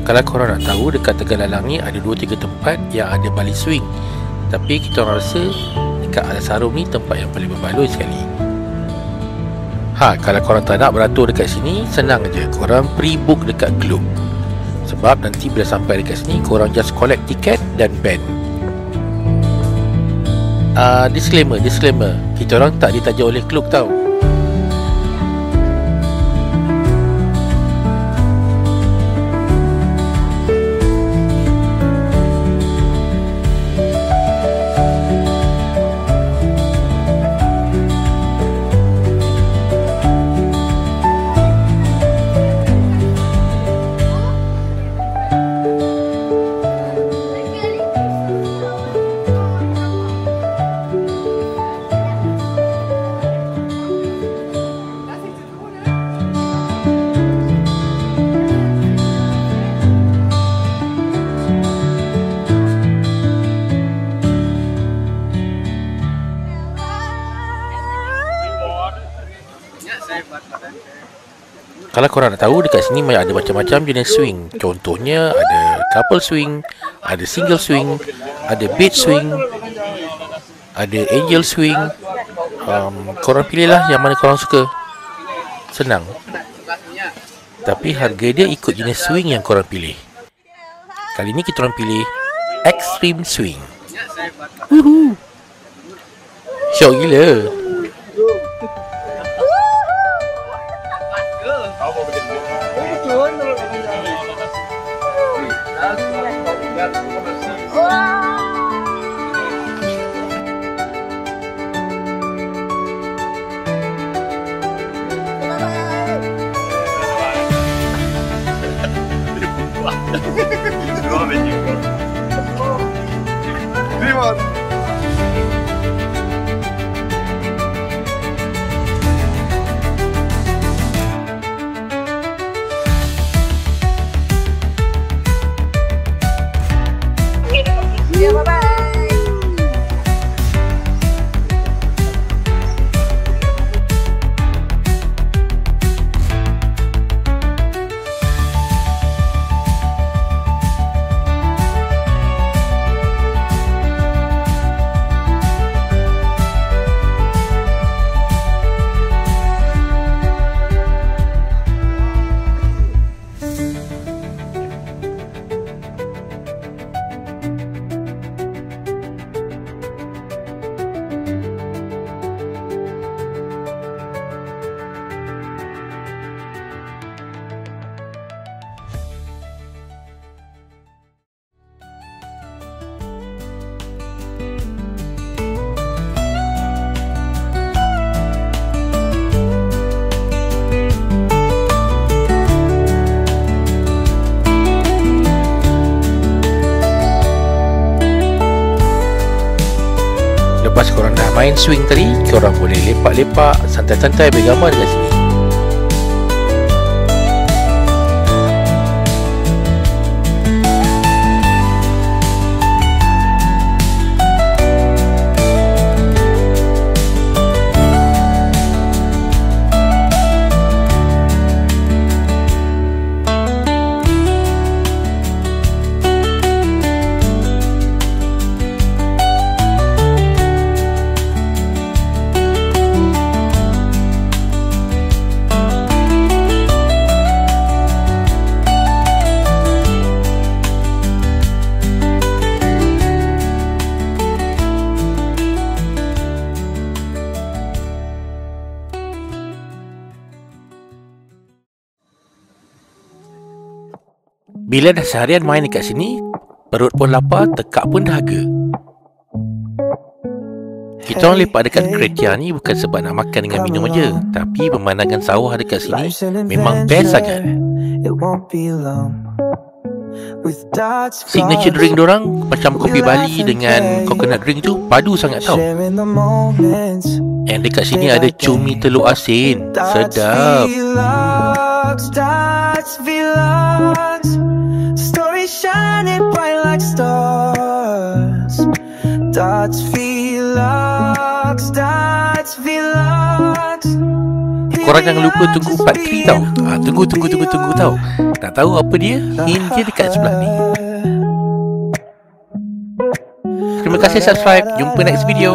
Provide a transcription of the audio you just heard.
Kalau korang nak tahu, dekat Tegalalang ni ada 2-3 tempat yang ada Bali swing. Tapi kita orang rasa dekat Alasarum ni tempat yang paling berbaloi sekali. Kalau korang tak nak beratur dekat sini, senang je, korang pre-book dekat Klook. Sebab nanti bila sampai dekat sini, korang just collect tiket dan band. Disclaimer, kita orang tak ditaja oleh Klook tau. Kalau korang nak tahu, dekat sini ada macam-macam jenis swing. Contohnya ada couple swing, ada single swing, ada bed swing, ada angel swing. Korang pilihlah yang mana korang suka. Senang. Tapi harga dia ikut jenis swing yang korang pilih. Kali ni kita orang pilih extreme swing. Syok gila. Lepas korang dah main swing tadi, korang boleh lepak-lepak, santai-santai bergambar dekat sini. Bila dah seharian main dekat sini, perut pun lapar, tekak pun dahaga. Kita orang lepak dekat Kretia ni bukan sebab nak makan dengan minum aja, tapi pemandangan sawah dekat sini memang best sangat. Signature drink dorang macam kopi Bali dengan coconut drink tu padu sangat tau. And dekat sini ada cumi telur asin, sedap. Shining bright like stars. Dots, Vlogs, Dots, Vlogs. Korang jangan lupa tunggu part 3 tau. Tunggu tau. Nak tahu apa dia? Hint dia dekat sebelah ni. Terima kasih subscribe. Jumpa next video.